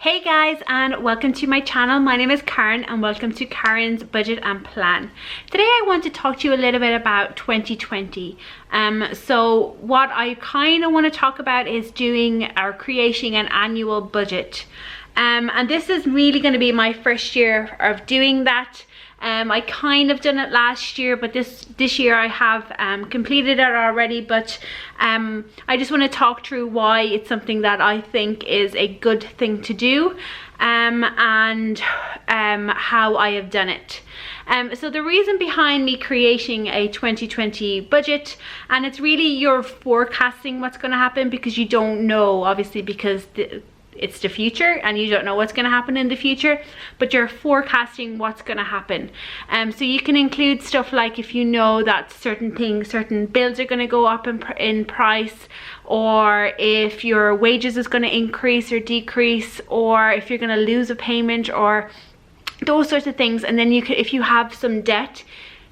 Hey guys, and welcome to my channel. My name is Karen and welcome to Karen's Budget and Plan. Today I want to talk to you a little bit about 2020. So what I kind of want to talk about is creating an annual budget. And this is really going to be my first year of doing that. I kind of done it last year, but this year I have completed it already. But I just want to talk through why it's something that I think is a good thing to do, and how I have done it. So the reason behind me creating a 2020 budget, and it's really you're forecasting what's going to happen, because you don't know, obviously, because it's the future and you don't know what's going to happen in the future, but you're forecasting what's going to happen. So you can include stuff like if you know that certain bills are going to go up in price, or if your wages is going to increase or decrease, or if you're going to lose a payment, or those sorts of things. And then you can, if you have some debt,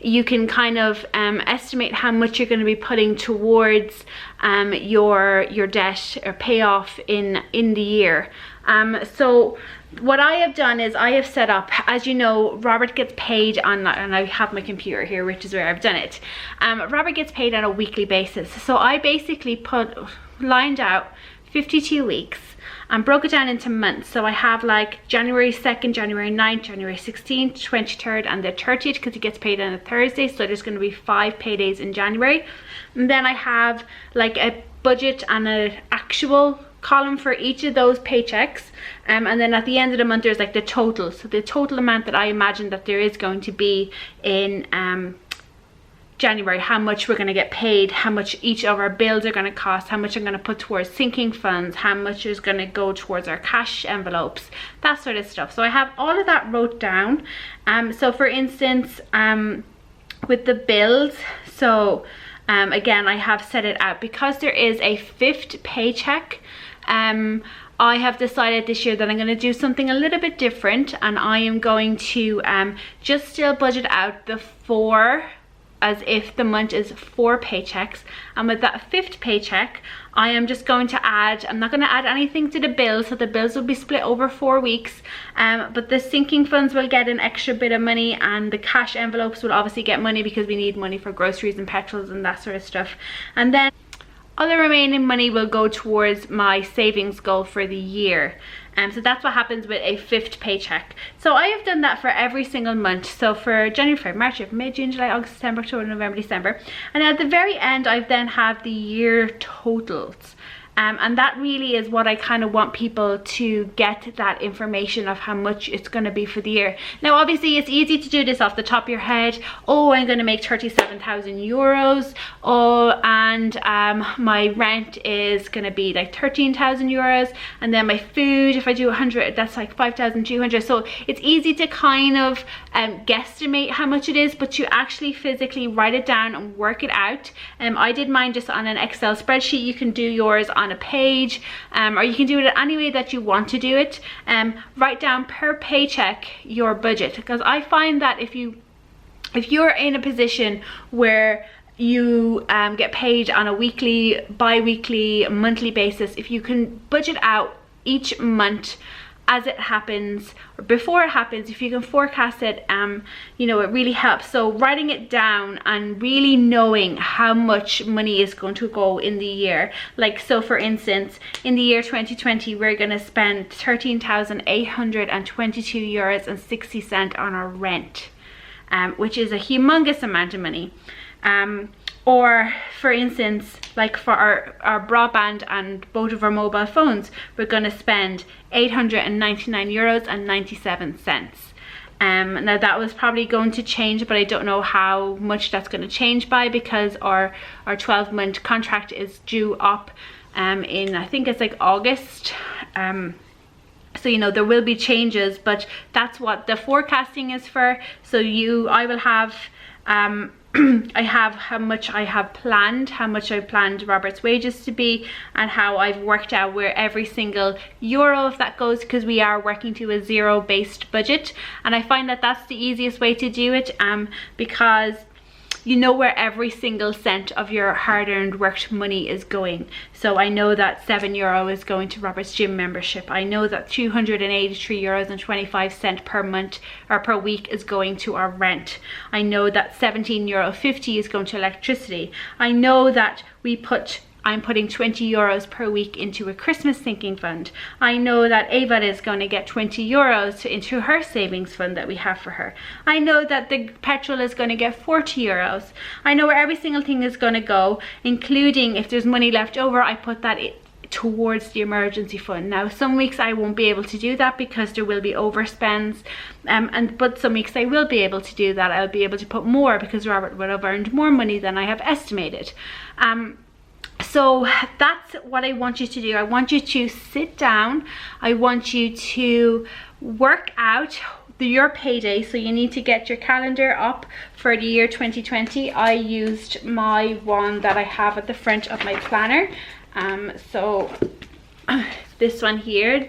you can kind of estimate how much you're going to be putting towards your debt or payoff in the year. So what I have done is I have set up, as you know, Robert gets paid on, and I have my computer here, which is where I've done it. Robert gets paid on a weekly basis. So I basically lined out 52 weeks and broke it down into months. So I have like January 2nd, January 9th, January 16th, 23rd and the 30th, because he gets paid on a Thursday. So there's going to be 5 paydays in January. And then I have like a budget and an actual column for each of those paychecks. And then at the end of the month, there's like the total. So the total amount that I imagine that there is going to be in January, how much we're going to get paid, how much each of our bills are going to cost, how much I'm going to put towards sinking funds, how much is going to go towards our cash envelopes, that sort of stuff. So I have all of that wrote down. So for instance, with the bills, so again, I have set it out because there is a 5th paycheck. I have decided this year that I'm going to do something a little bit different, and I am going to just still budget out the 4, as if the month is 4 paychecks. And with that 5th paycheck, I am just going to add, I'm not going to add anything to the bills, so the bills will be split over 4 weeks, but the sinking funds will get an extra bit of money, and the cash envelopes will obviously get money because we need money for groceries and petrols and that sort of stuff. And then all the remaining money will go towards my savings goal for the year. So that's what happens with a 5th paycheck. So I have done that for every single month. So for January, February, March, April, May, June, July, August, September, October, November, December. And at the very end, I then have the year totals. And that really is what I kind of want people to get, that information of how much it's going to be for the year. Now obviously it's easy to do this off the top of your head. Oh, I'm going to make 37,000 euros. Oh, and my rent is going to be like 13,000 euros. And then my food, if I do 100, that's like 5,200. So it's easy to kind of guesstimate how much it is, but you actually physically write it down and work it out. I did mine just on an Excel spreadsheet. You can do yours on a page, or you can do it any way that you want to do it. Write down per paycheck your budget, because I find that if you're in a position where you get paid on a weekly, bi-weekly, monthly basis, if you can budget out each month as it happens or before it happens, if you can forecast it, you know, it really helps. So writing it down and really knowing how much money is going to go in the year. Like, so for instance, in the year 2020, we're going to spend 13,822 euros and 60 cents on our rent, which is a humongous amount of money. Or for instance, like for our broadband and both of our mobile phones, we're going to spend 899 euros and 97 cents. Now that was probably going to change, but I don't know how much that's going to change by, because our 12-month contract is due up in, I think it's like August. So you know, there will be changes, but that's what the forecasting is for. So I will have I have how much I have planned, how much I planned Robert's wages to be, and how I've worked out where every single euro of that goes, because we are working to a zero-based budget. And I find that that's the easiest way to do it, because you know where every single cent of your hard-earned worked money is going. So I know that €7 is going to Robert's gym membership. I know that €283.25 per month or per week is going to our rent. I know that €17.50 is going to electricity. I know that I'm putting €20 per week into a Christmas sinking fund. I know that Ava is going to get €20 into her savings fund that we have for her. I know that the petrol is going to get €40. I know where every single thing is going to go, including if there's money left over, I put that towards the emergency fund. Now some weeks I won't be able to do that because there will be overspends, but some weeks I will be able to do that. I'll be able to put more because Robert would have earned more money than I have estimated. So that's what I want you to do. I want you to sit down. I want you to work out your payday. So you need to get your calendar up for the year 2020. I used my one that I have at the front of my planner. So this one here.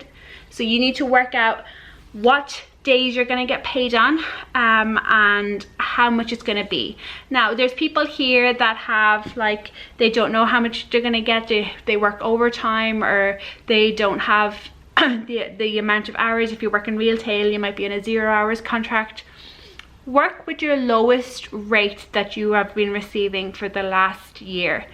So you need to work out what days you're going to get paid on, and how much it's going to be. Now there's people here that have, like, they don't know how much they're going to get. They work overtime, or they don't have the amount of hours. If you work in retail, you might be in a 0 hours contract. Work with your lowest rate that you have been receiving for the last year.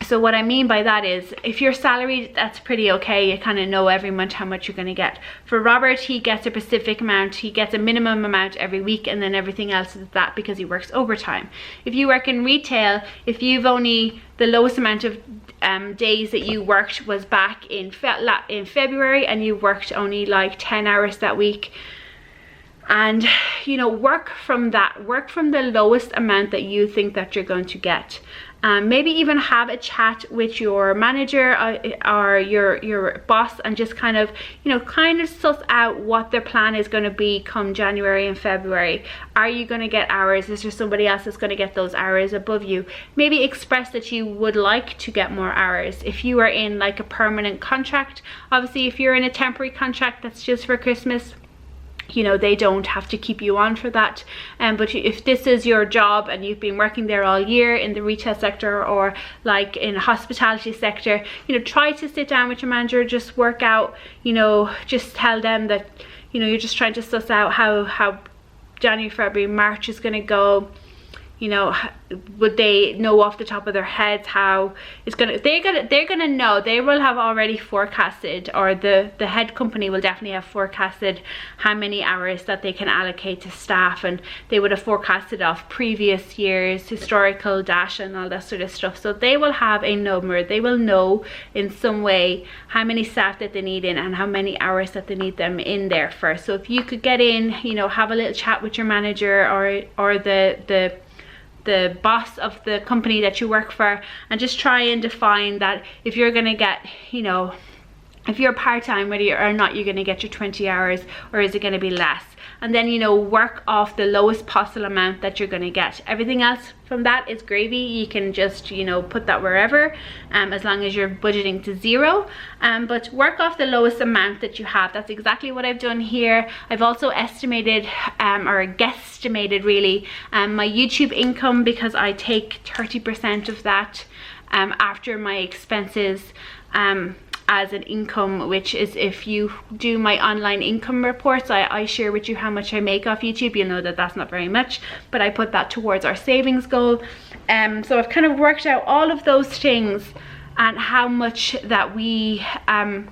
So what I mean by that is, if you're salaried, that's pretty okay. You kind of know every month how much you're going to get. For Robert, he gets a specific amount. He gets a minimum amount every week, and then everything else is that because he works overtime. If you work in retail, if you've only, the lowest amount of days that you worked was back in February, and you worked only like 10 hours that week, and you know, work from that. Work from the lowest amount that you think that you're going to get. Maybe even have a chat with your manager or your boss, and just kind of, you know, kind of suss out what their plan is going to be come January and February. Are you going to get hours? Is there somebody else that's going to get those hours above you? Maybe express that you would like to get more hours. If you are in like a permanent contract, obviously if you're in a temporary contract that's just for Christmas, you know, they don't have to keep you on for that. But if this is your job and you've been working there all year in the retail sector, or like in a hospitality sector, you know, try to sit down with your manager, just work out, you know, just tell them that, you know, you're just trying to suss out how January, February, March is going to go. You know, would they know off the top of their heads how it's gonna, they're gonna know. They will have already forecasted, or the head company will definitely have forecasted how many hours that they can allocate to staff, and they would have forecasted off previous years, historical data and all that sort of stuff. So they will have a number. They will know in some way how many staff that they need in, and how many hours that they need them in there for. So if you could get in, you know, have a little chat with your manager, or the boss of the company that you work for, and just try and define that if you're going to get, you know, if you're part-time, whether or not you're going to get your 20 hours, or is it going to be less. And then, you know, work off the lowest possible amount that you're going to get. Everything else from that is gravy. You can just, you know, put that wherever, as long as you're budgeting to zero. But work off the lowest amount that you have. That's exactly what I've done here. I've also estimated, or guesstimated really, my YouTube income, because I take 30% of that after my expenses, as an income, which is, if you do my online income reports, I share with you how much I make off YouTube. You'll know that that's not very much, but I put that towards our savings goal. So I've kind of worked out all of those things, and how much that we are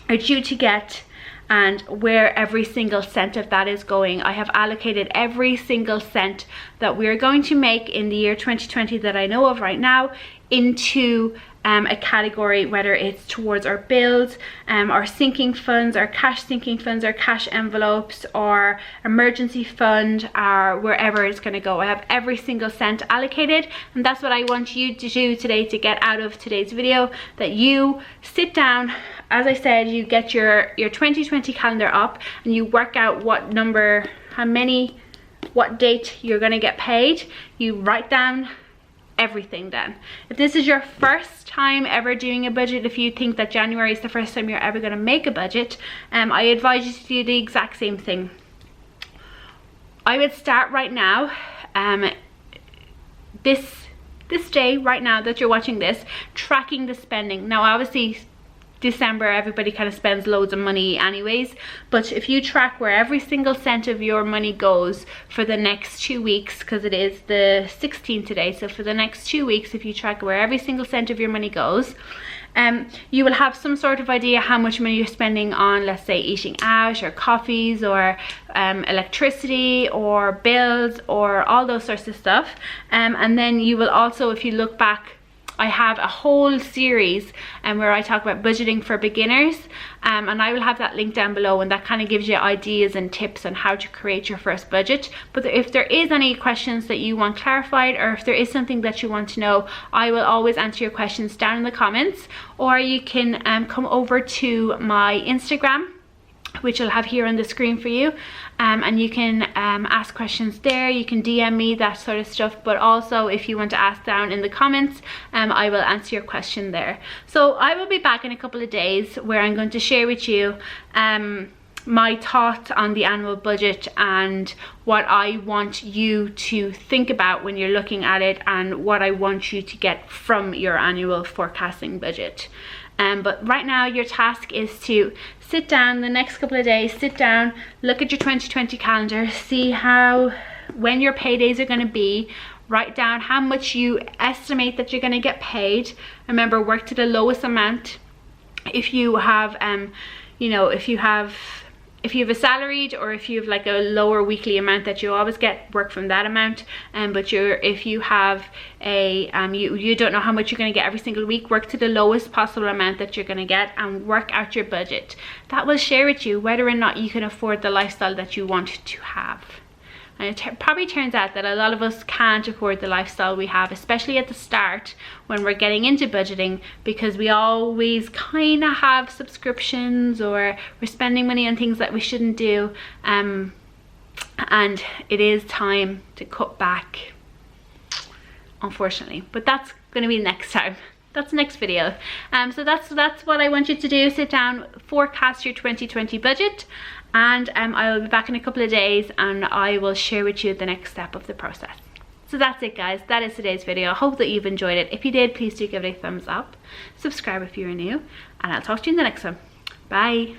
due to get, and where every single cent of that is going. I have allocated every single cent that we're going to make in the year 2020 that I know of right now into a category, whether it's towards our bills, our sinking funds, our cash sinking funds, our cash envelopes, or emergency fund, or wherever it's going to go. I have every single cent allocated, and that's what I want you to do today to get out of today's video. That you sit down, as I said, you get your 2020 calendar up, and you work out what number, what date you're going to get paid. You write down everything then. If this is your first time ever doing a budget, if you think that January is the first time you're ever going to make a budget, I advise you to do the exact same thing. I would start right now this day right now that you're watching this, tracking the spending. Now obviously December everybody kind of spends loads of money anyways, but if you track where every single cent of your money goes for the next 2 weeks, because it is the 16th today, so for the next 2 weeks, if you track where every single cent of your money goes, you will have some sort of idea how much money you're spending on, let's say, eating out or coffees or electricity or bills or all those sorts of stuff. And then you will also, if you look back, I have a whole series where I talk about budgeting for beginners, and I will have that link down below, and that kind of gives you ideas and tips on how to create your first budget. But if there is any questions that you want clarified, or if there is something that you want to know, I will always answer your questions down in the comments, or you can come over to my Instagram, which I'll have here on the screen for you, and you can ask questions there. You can DM me, that sort of stuff, but also if you want to ask down in the comments, I will answer your question there. So I will be back in a couple of days where I'm going to share with you my thoughts on the annual budget and what I want you to think about when you're looking at it, and what I want you to get from your annual forecasting budget. But right now your task is to sit down the next couple of days, sit down, look at your 2020 calendar, see when your paydays are going to be, write down how much you estimate that you're going to get paid. Remember, work to the lowest amount. If you have you know, if you have a salaried, or if you have like a lower weekly amount that you always get, work from that amount. But if you have a you don't know how much you're going to get every single week, work to the lowest possible amount that you're going to get and work out your budget. That will share with you whether or not you can afford the lifestyle that you want to have. And it probably turns out that a lot of us can't afford the lifestyle we have, especially at the start when we're getting into budgeting, because we always kind of have subscriptions, or we're spending money on things that we shouldn't do. And it is time to cut back, unfortunately. But that's going to be next time. That's the next video. So that's what I want you to do. Sit down, forecast your 2020 budget, and I will be back in a couple of days, and I will share with you the next step of the process. So that's it, guys. That is today's video. I hope that you've enjoyed it. If you did, please do give it a thumbs up, subscribe if you're new, and I'll talk to you in the next one. Bye.